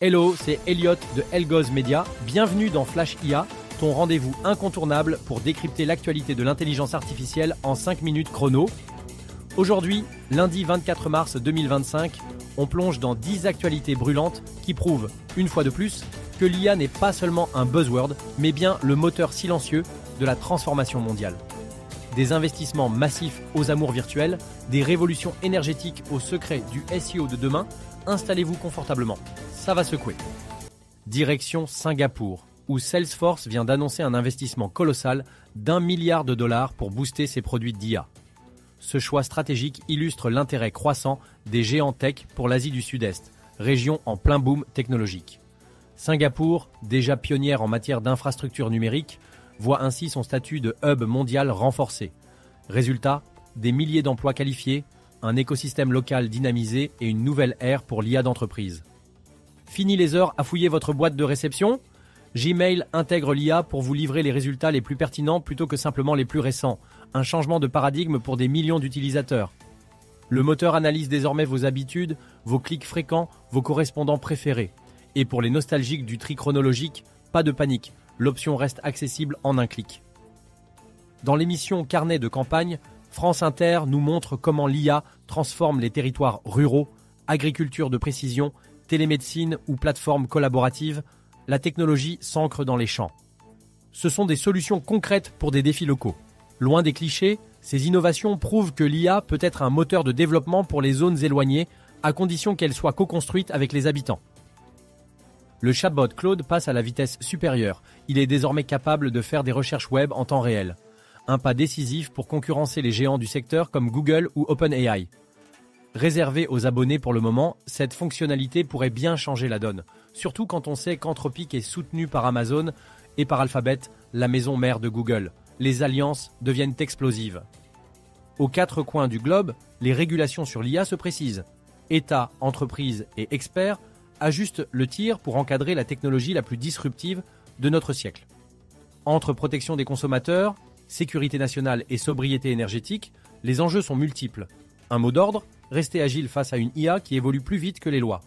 Hello, c'est Elliot de Elgoz Media. Bienvenue dans Flash IA, ton rendez-vous incontournable pour décrypter l'actualité de l'intelligence artificielle en 5 minutes chrono. Aujourd'hui, lundi 24 mars 2025, on plonge dans 10 actualités brûlantes qui prouvent, une fois de plus, que l'IA n'est pas seulement un buzzword, mais bien le moteur silencieux de la transformation mondiale. Des investissements massifs aux amours virtuels, des révolutions énergétiques au secret du SEO de demain, installez-vous confortablement. Ça va secouer. Direction Singapour, où Salesforce vient d'annoncer un investissement colossal d'1 milliard de dollars pour booster ses produits d'IA. Ce choix stratégique illustre l'intérêt croissant des géants tech pour l'Asie du Sud-Est, région en plein boom technologique. Singapour, déjà pionnière en matière d'infrastructures numériques, voit ainsi son statut de hub mondial renforcé. Résultat, des milliers d'emplois qualifiés, un écosystème local dynamisé et une nouvelle ère pour l'IA d'entreprise. Fini les heures à fouiller votre boîte de réception ? Gmail intègre l'IA pour vous livrer les résultats les plus pertinents plutôt que simplement les plus récents. Un changement de paradigme pour des millions d'utilisateurs. Le moteur analyse désormais vos habitudes, vos clics fréquents, vos correspondants préférés. Et pour les nostalgiques du tri chronologique, pas de panique, l'option reste accessible en un clic. Dans l'émission Carnet de campagne, France Inter nous montre comment l'IA transforme les territoires ruraux, agriculture de précision, télémédecine ou plateformes collaboratives. La technologie s'ancre dans les champs. Ce sont des solutions concrètes pour des défis locaux. Loin des clichés, ces innovations prouvent que l'IA peut être un moteur de développement pour les zones éloignées, à condition qu'elle soit co-construite avec les habitants. Le chatbot Claude passe à la vitesse supérieure. Il est désormais capable de faire des recherches web en temps réel. Un pas décisif pour concurrencer les géants du secteur comme Google ou OpenAI. Réservée aux abonnés pour le moment, cette fonctionnalité pourrait bien changer la donne. Surtout quand on sait qu'Anthropic est soutenu par Amazon et par Alphabet, la maison mère de Google. Les alliances deviennent explosives. Aux quatre coins du globe, les régulations sur l'IA se précisent. États, entreprises et experts ajustent le tir pour encadrer la technologie la plus disruptive de notre siècle. Entre protection des consommateurs, sécurité nationale et sobriété énergétique, les enjeux sont multiples. Un mot d'ordre, rester agile face à une IA qui évolue plus vite que les lois.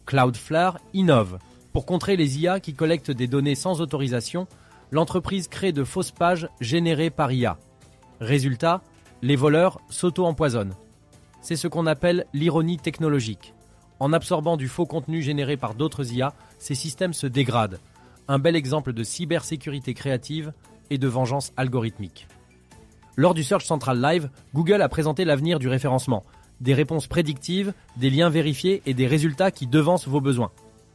Cloudflare innove. Pour contrer les IA qui collectent des données sans autorisation, l'entreprise crée de fausses pages générées par IA. Résultat, les voleurs s'auto-empoisonnent. C'est ce qu'on appelle l'ironie technologique. En absorbant du faux contenu généré par d'autres IA, ces systèmes se dégradent. Un bel exemple de cybersécurité créative et de vengeance algorithmique. Lors du Search Central Live, Google a présenté l'avenir du référencement. Des réponses prédictives, des liens vérifiés et des résultats qui devancent vos besoins.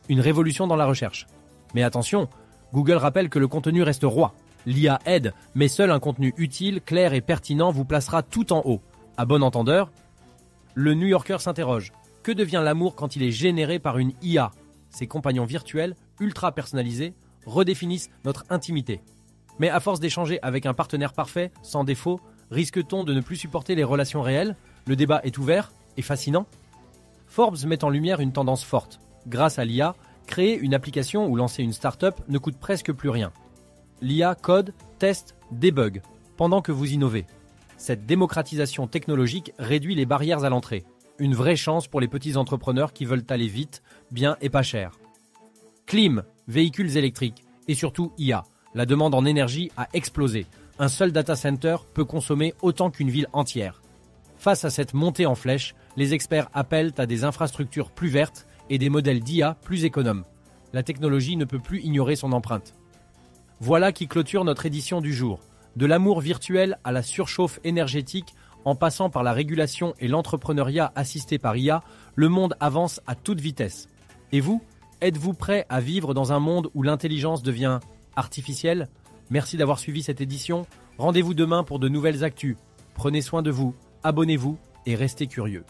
Une révolution dans la recherche. Mais attention, Google rappelle que le contenu reste roi. L'IA aide, mais seul un contenu utile, clair et pertinent vous placera tout en haut. À bon entendeur, le New Yorker s'interroge. Que devient l'amour quand il est généré par une IA ? Ses compagnons virtuels, ultra personnalisés, redéfinissent notre intimité. Mais à force d'échanger avec un partenaire parfait, sans défaut, risque-t-on de ne plus supporter les relations réelles ? Le débat est ouvert et fascinant. Forbes met en lumière une tendance forte. Grâce à l'IA, créer une application ou lancer une start-up ne coûte presque plus rien. L'IA code, teste, débug, pendant que vous innovez. Cette démocratisation technologique réduit les barrières à l'entrée. Une vraie chance pour les petits entrepreneurs qui veulent aller vite, bien et pas cher. Clim, véhicules électriques et surtout IA. La demande en énergie a explosé. Un seul data center peut consommer autant qu'une ville entière. Face à cette montée en flèche, les experts appellent à des infrastructures plus vertes et des modèles d'IA plus économes. La technologie ne peut plus ignorer son empreinte. Voilà qui clôture notre édition du jour. De l'amour virtuel à la surchauffe énergétique, en passant par la régulation et l'entrepreneuriat assisté par IA, le monde avance à toute vitesse. Et vous, êtes-vous prêt à vivre dans un monde où l'intelligence devient artificielle ? Merci d'avoir suivi cette édition. Rendez-vous demain pour de nouvelles actus. Prenez soin de vous, abonnez-vous et restez curieux.